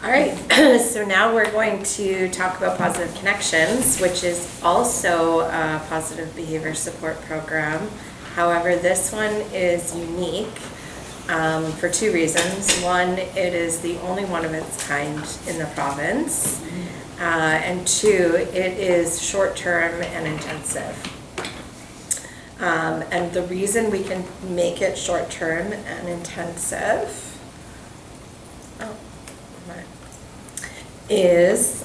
All right, so now we're going to talk about Positive Connections, which is also a positive behavior support program. However, this one is unique for two reasons. One, it is the only one of its kind in the province. And two, it is short-term and intensive. And the reason we can make it short-term and intensive is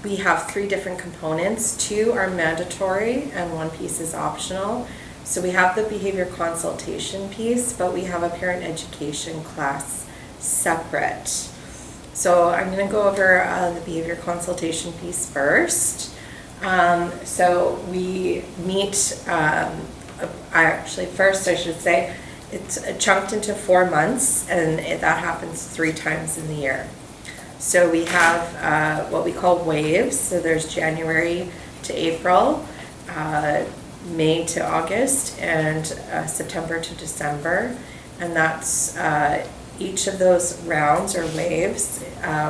we have three different components. Two are mandatory and one piece is optional. So we have the behavior consultation piece, but we have a parent education class separate. So I'm going to go over the behavior consultation piece first. So we meet, actually first I should say, it's chunked into 4 months, and that happens 3 times in the year. So we have what we call waves. So there's January to April, May to August, and September to December. And that's each of those rounds or waves,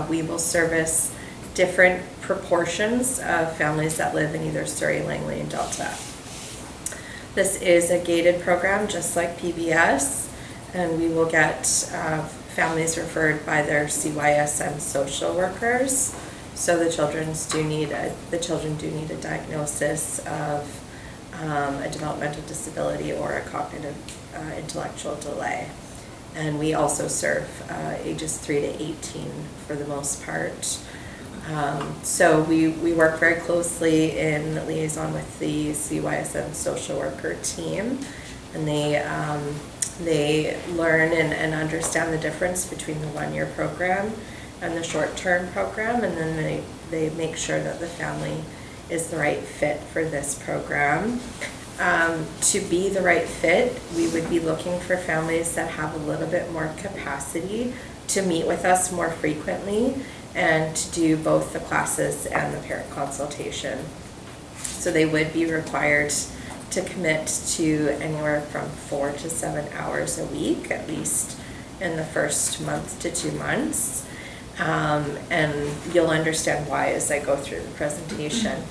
we will service different proportions of families that live in either Surrey, Langley, and Delta. This is a gated program, just like PBS, and we will get families referred by their CYSM social workers. So the children do need a diagnosis of a developmental disability or a cognitive intellectual delay. And we also serve ages 3 to 18 for the most part. So we work very closely in liaison with the CYSM social worker team, and they learn and understand the difference between the 1-year program and the short-term program, and then they make sure that the family is the right fit for this program. To be the right fit, we would be looking for families that have a little bit more capacity to meet with us more frequently and to do both the classes and the parent consultation. So they would be required to commit to anywhere from 4 to 7 hours a week, at least in the first month to 2 months. And you'll understand why as I go through the presentation.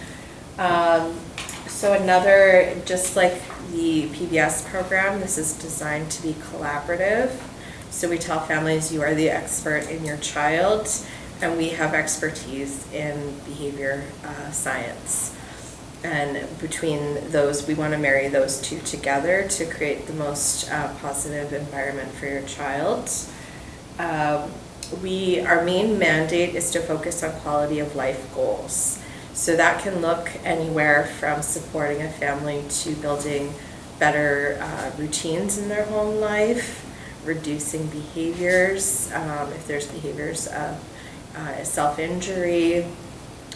So another, just like the PBS program, this is designed to be collaborative. So we tell families you are the expert in your child, and we have expertise in behavior science. And between those, we want to marry those two together to create the most positive environment for your child. Our main mandate is to focus on quality of life goals. So that can look anywhere from supporting a family to building better routines in their home life, reducing behaviors, if there's behaviors of self-injury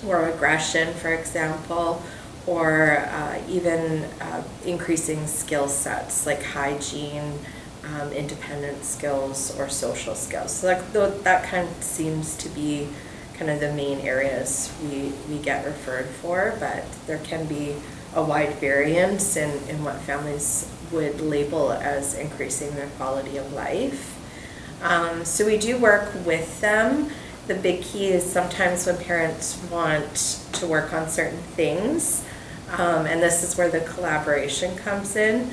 or aggression, for example, or even increasing skill sets like hygiene, independent skills, or social skills. So that kind of seems to be kind of the main areas we get referred for, but there can be a wide variance in what families would label as increasing their quality of life. So we do work with them. The big key is sometimes when parents want to work on certain things, and this is where the collaboration comes in,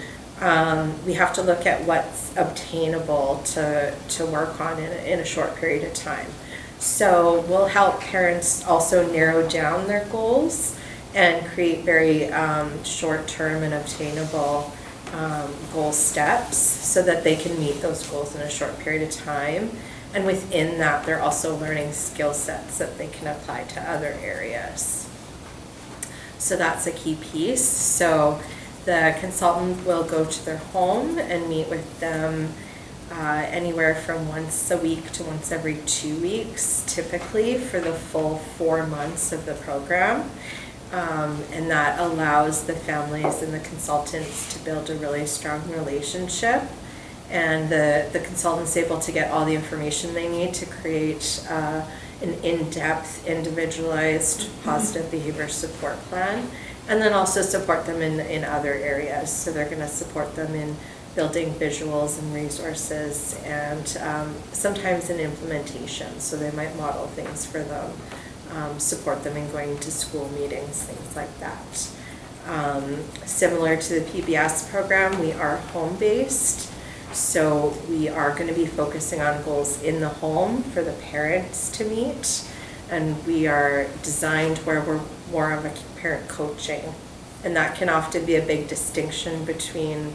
we have to look at what's obtainable to work on in a short period of time. So we'll help parents also narrow down their goals and create very short-term and obtainable goal steps so that they can meet those goals in a short period of time. And within that, they're also learning skill sets that they can apply to other areas. So that's a key piece. So the consultant will go to their home and meet with them anywhere from once a week to once every 2 weeks, typically for the full 4 months of the program. And that allows the families and the consultants to build a really strong relationship. And the consultant's able to get all the information they need to create an in-depth, individualized, positive behavior support plan, and then also support them in other areas. So they're going to support them in building visuals and resources, and sometimes in implementation. So they might model things for them, support them in going to school meetings, things like that. Similar to the PBS program, we are home-based. So we are going to be focusing on goals in the home for the parents to meet. And we are designed where we're more of a parent coaching. And that can often be a big distinction between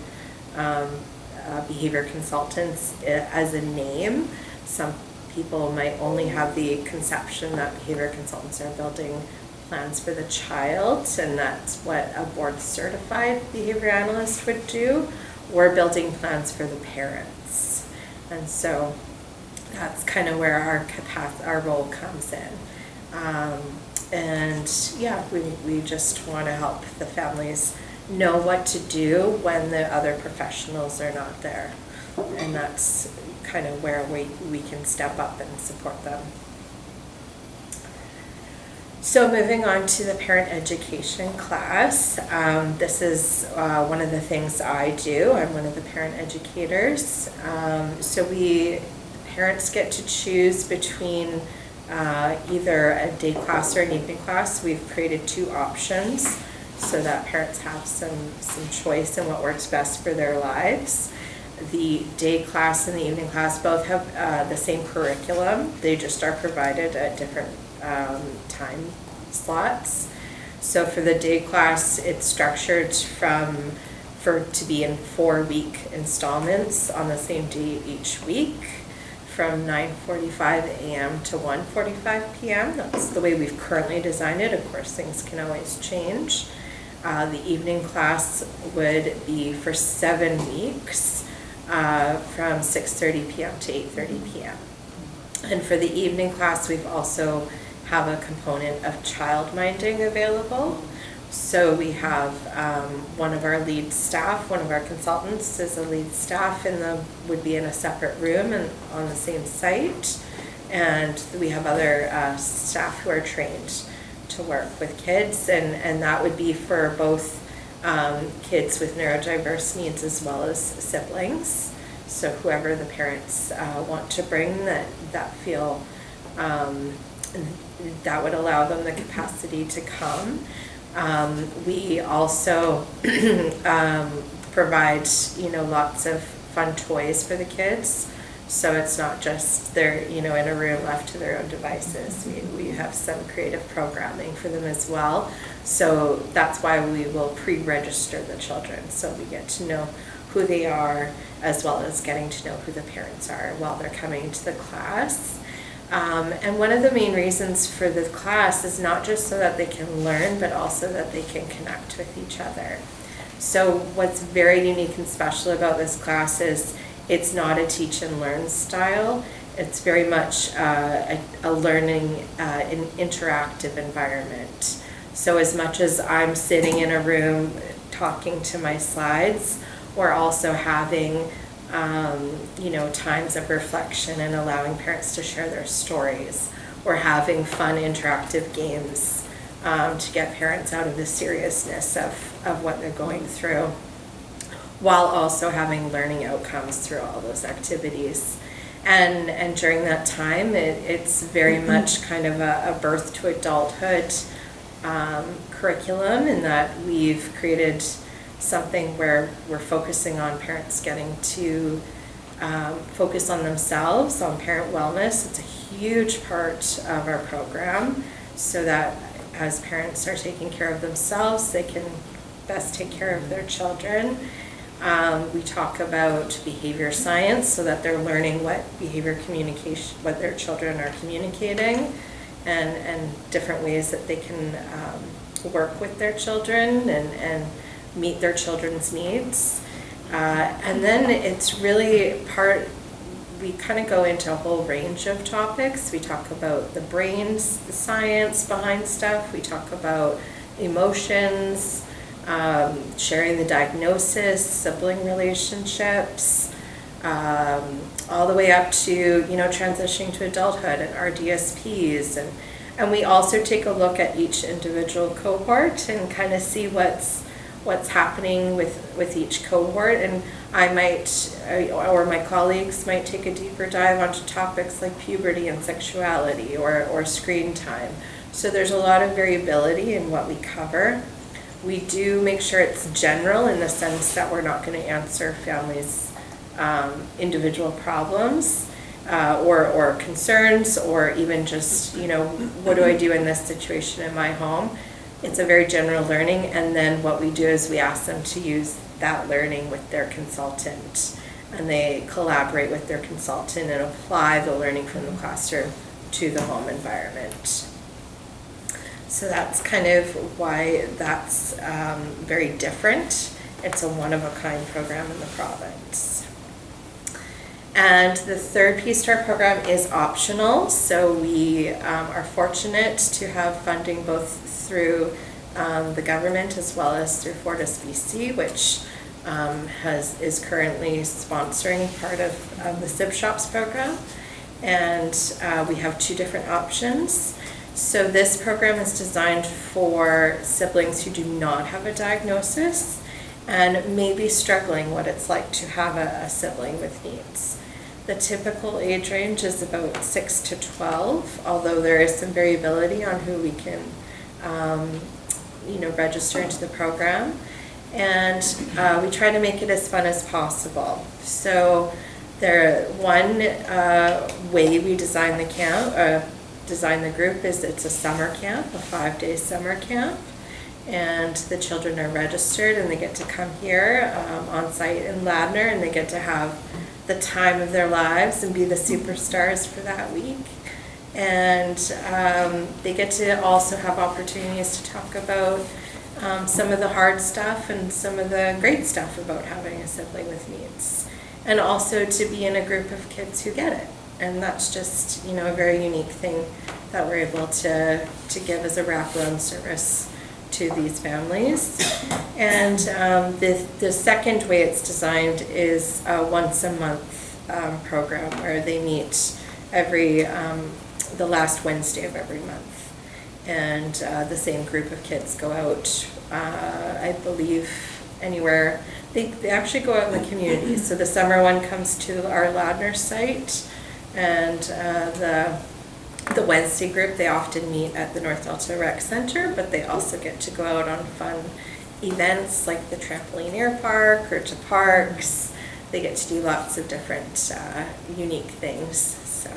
behavior consultants as a name. Some people might only have the conception that behavior consultants are building plans for the child, and that's what a board certified behavior analyst would do. We're building plans for the parents. And so that's kind of where our role comes in. And yeah, we just want to help the families know what to do when the other professionals are not there. And that's kind of where we can step up and support them. So moving on to the parent education class, this is one of the things I do. I'm one of the parent educators. So parents get to choose between either a day class or an evening class. We've created 2 options so that parents have some choice in what works best for their lives. The day class and the evening class both have the same curriculum. They just are provided at different time slots. So for the day class, it's structured to be in 4-week installments on the same day each week, from 9:45 a.m. to 1:45 p.m. That's the way we've currently designed it. Of course, things can always change. The evening class would be for 7 weeks, from 6:30 p.m. to 8:30 p.m. And for the evening class, we've also have a component of child minding available. So we have one of our lead staff, one of our consultants is a lead staff, would be in a separate room and on the same site. And we have other staff who are trained to work with kids, and that would be for both kids with neurodiverse needs as well as siblings. So whoever the parents want to bring that feel that would allow them the capacity to come. We also provide, lots of fun toys for the kids. So it's not just they're, in a room left to their own devices. We have some creative programming for them as well. So that's why we will pre-register the children. So we get to know who they are, as well as getting to know who the parents are while they're coming to the class. And one of the main reasons for the class is not just so that they can learn, but also that they can connect with each other. So what's very unique and special about this class is it's not a teach and learn style. It's very much a learning, an interactive environment. So as much as I'm sitting in a room talking to my slides, we're also having times of reflection and allowing parents to share their stories. We're having fun interactive games to get parents out of the seriousness of what they're going through, while also having learning outcomes through all those activities. And during that time, it's very much kind of a birth to adulthood curriculum, in that we've created something where we're focusing on parents getting to focus on themselves, on parent wellness. It's a huge part of our program, so that as parents are taking care of themselves, they can best take care of their children. We talk about behavior science, so that they're learning what what their children are communicating, and different ways that they can work with their children and meet their children's needs. And then it's really we kind of go into a whole range of topics. We talk about the brains, the science behind stuff. We talk about emotions, sharing the diagnosis, sibling relationships, all the way up to, transitioning to adulthood and RDSPs. And we also take a look at each individual cohort and kind of see what's happening with each cohort. And I might, or my colleagues might take a deeper dive onto topics like puberty and sexuality or screen time. So there's a lot of variability in what we cover. We do make sure it's general in the sense that we're not going to answer families' individual problems or concerns, or even just, what do I do in this situation in my home? It's a very general learning, and then what we do is we ask them to use that learning with their consultant, and they collaborate with their consultant and apply the learning from the classroom to the home environment. So that's kind of why that's very different. It's a one-of-a-kind program in the province. And the third piece to our program is optional. So we are fortunate to have funding both through the government as well as through Fortis BC, which is currently sponsoring part of the SIB Shops program. And we have two different options. So this program is designed for siblings who do not have a diagnosis and may be struggling what it's like to have a sibling with needs. The typical age range is about 6 to 12, although there is some variability on who we can register into the program. And we try to make it as fun as possible. So one way we design the camp, design the group, is it's a summer camp, a 5-day summer camp, and the children are registered and they get to come here on site in Ladner, and they get to have the time of their lives and be the superstars for that week. And they get to also have opportunities to talk about some of the hard stuff and some of the great stuff about having a sibling with needs, and also to be in a group of kids who get it. And that's just, a very unique thing that we're able to give as a wraparound service to these families. And the second way it's designed is a once a month program where they meet every the last Wednesday of every month. And the same group of kids go out, I believe, anywhere. They actually go out in the community. So the summer one comes to our Ladner site, and the Wednesday group, they often meet at the North Delta Rec Center, but they also get to go out on fun events like the Trampoline Air Park or to parks. They get to do lots of different unique things. So,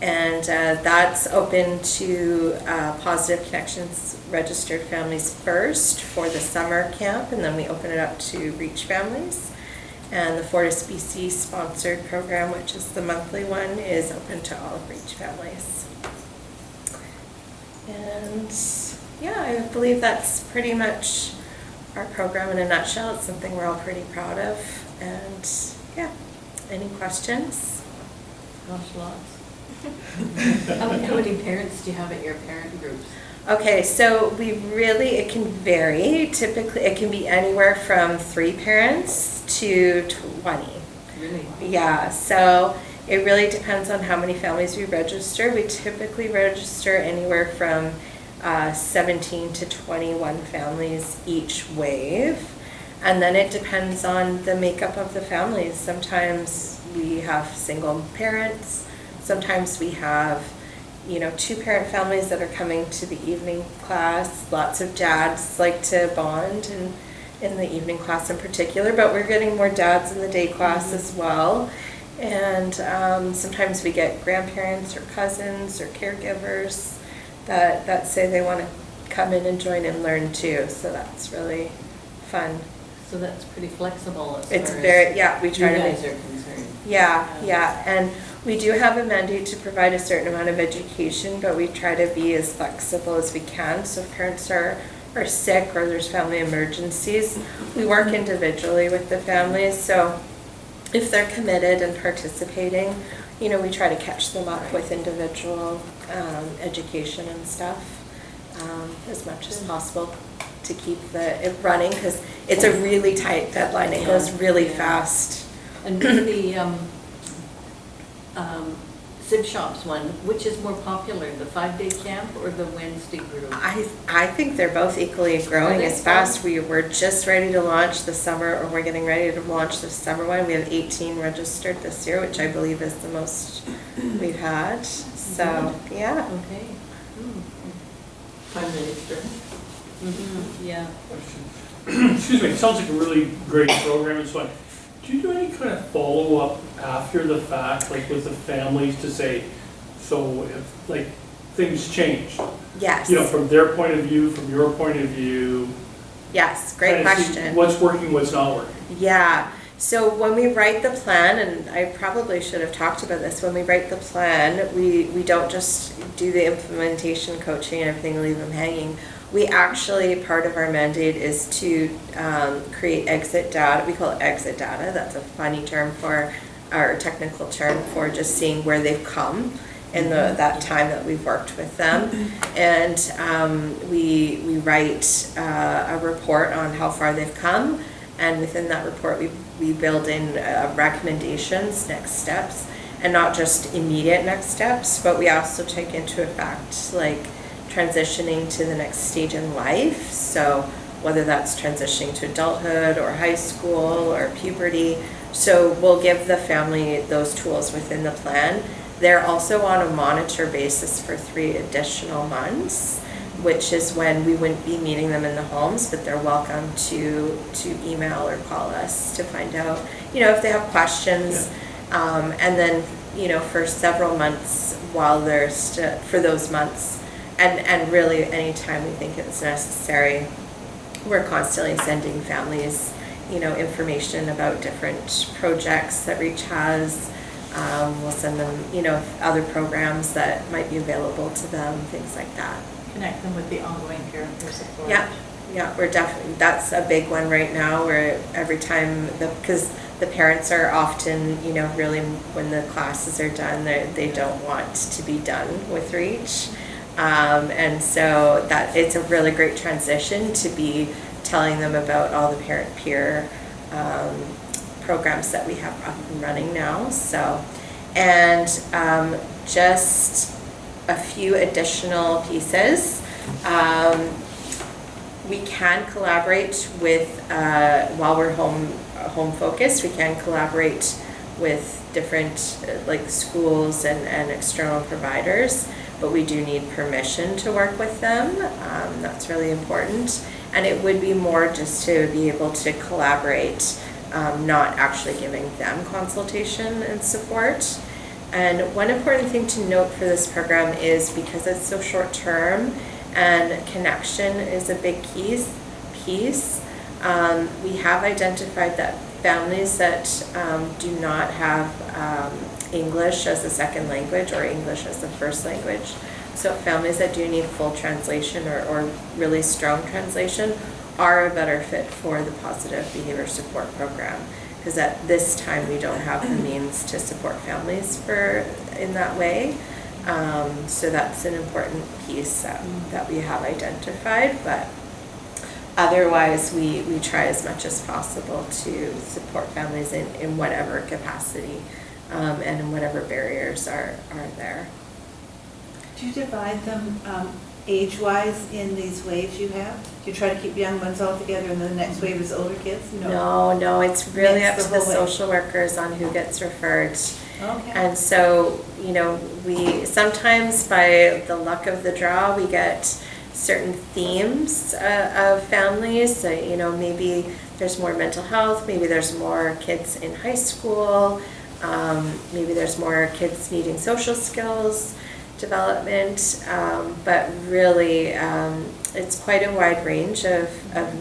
and that's open to Positive Connections registered families first for the summer camp, and then we open it up to Reach families. And the Fortis BC sponsored program, which is the monthly one, is open to all of Reach families. And yeah, I believe that's pretty much our program in a nutshell. It's something we're all pretty proud of. And yeah, any questions? Gosh, lots. How many parents do you have at your parent groups? Okay, so it can vary. Typically, it can be anywhere from 3 parents to 20. Really? Yeah, so it really depends on how many families we register. We typically register anywhere from 17 to 21 families each wave. And then it depends on the makeup of the families. Sometimes we have single parents. Sometimes we have 2-parent families that are coming to the evening class. Lots of dads like to bond in the evening class in particular, but we're getting more dads in the day class as well. And sometimes we get grandparents or cousins or caregivers that say they want to come in and join and learn too. So that's really fun. So that's pretty flexible as It's far very, as yeah, we try you to guys make, are concerned. yeah. And we do have a mandate to provide a certain amount of education, but we try to be as flexible as we can. So if parents are sick or there's family emergencies, we work individually with the families. So if they're committed and participating, we try to catch them up with individual education and stuff as much as possible to keep it running, because it's a really tight deadline. It goes really fast. And with the Sib Shop's one, which is more popular, the 5-day camp or the Wednesday group? I think they're both equally growing Are they? as fast. We're just ready to launch the summer, or we're getting ready to launch the summer one. We have 18 registered this year, which I believe is the most we've had. So, yeah. Okay. Prime Minister. Yeah. Excuse me, it sounds like a really great program and so on. Do you do any kind of follow-up after the fact, like with the families to say, so if, like, things change? Yes. You know, from their point of view, from your point of view? Yes, great kind of see question. What's working, what's not working? Yeah, so when we write the plan, and I probably should have talked about this, when we write the plan, we don't just do the implementation coaching and everything, leave them hanging. We actually, part of our mandate is to create exit data. We call it exit data. That's a funny term for, or technical term for just seeing where they've come in that time that we've worked with them. And we write a report on how far they've come. And within that report, we build in recommendations, next steps, and not just immediate next steps, but we also take into effect like transitioning to the next stage in life. So whether that's transitioning to adulthood or high school or puberty. So we'll give the family those tools within the plan. They're also on a monitor basis for 3 additional months, which is when we wouldn't be meeting them in the homes, but they're welcome to email or call us to find out, if they have questions. Yeah. And then, for several months while they're for those months, and really anytime we think it's necessary, we're constantly sending families, information about different projects that REACH has. We'll send them, other programs that might be available to them, things like that. Connect them with the ongoing peer support. Yeah, we're definitely, that's a big one right now, where every time, because the parents are often, really when the classes are done, they don't want to be done with REACH. And so that it's a really great transition to be telling them about all the parent-peer programs that we have up and running now. So, and just a few additional pieces. We can collaborate with, while we're home focused, we can collaborate with different like schools and external providers, but we do need permission to work with them. That's really important. And it would be more just to be able to collaborate, not actually giving them consultation and support. And one important thing to note for this program is because it's so short term and connection is a big piece, we have identified that families that do not have English as a second language or English as a first language, so families that do need full translation or really strong translation are a better fit for the positive behavior support program, because at this time we don't have the means to support families in that way. So that's an important piece that we have identified, but otherwise we try as much as possible to support families in whatever capacity and in whatever barriers are there. Do you divide them age-wise in these waves you have? Do you try to keep young ones all together and then the next wave is older kids? No, it's really Mix up the to the whole way. social workers on who gets referred. Okay. And so, we sometimes, by the luck of the draw, we get certain themes of families. So, maybe there's more mental health, maybe there's more kids in high school, maybe there's more kids needing social skills development, but really it's quite a wide range of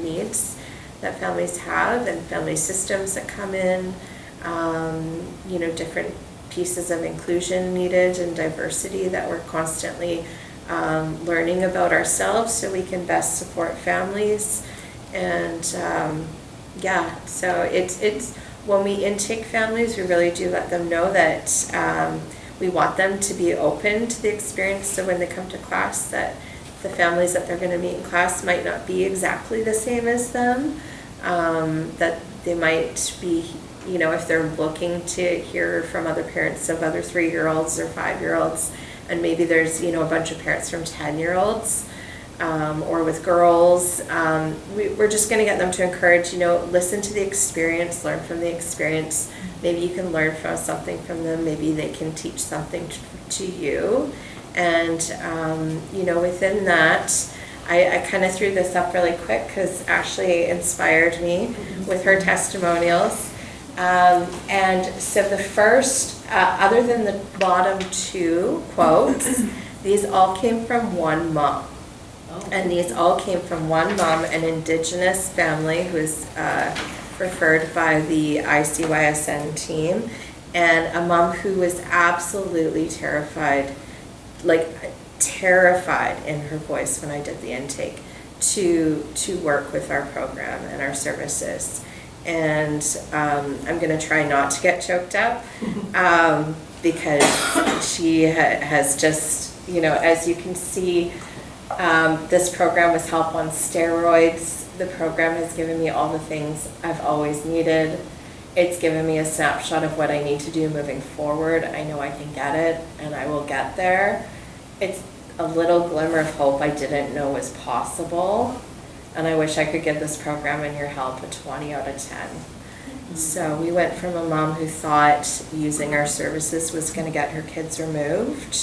needs that families have and family systems that come in, different pieces of inclusion needed and diversity that we're constantly learning about ourselves so we can best support families. And so it's when we intake families, we really do let them know that we want them to be open to the experience, so when they come to class that the families that they're going to meet in class might not be exactly the same as them, that they might be you know, if they're looking to hear from other parents of other 3-year-olds or 5-year-olds, and maybe there's, you know, a bunch of parents from 10-year-olds, or with girls, we're just going to get them to encourage, you know, listen to the experience, learn from the experience. Maybe you can learn from something from them. Maybe they can teach something to you. And, you know, within that, I kind of threw this up really quick because Ashley inspired me with her testimonials. And so the first, other than the bottom 2 quotes, these all came from one mom. And these all came from one mom, an Indigenous family who is referred by the ICYSN team, and a mom who was absolutely terrified, like terrified in her voice when I did the intake, to work with our program and our services. And I'm going to try not to get choked up because she has just, you know, as you can see, this program was Help on Steroids. The program has given me all the things I've always needed. It's given me a snapshot of what I need to do moving forward. I know I can get it, and I will get there. It's a little glimmer of hope I didn't know was possible, and I wish I could give this program and your help a 20 out of 10. So we went from a mom who thought using our services was going to get her kids removed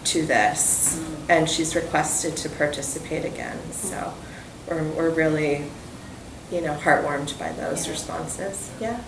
to this, and she's requested to participate again. So we're really, you know, heartwarmed by those responses. Yeah.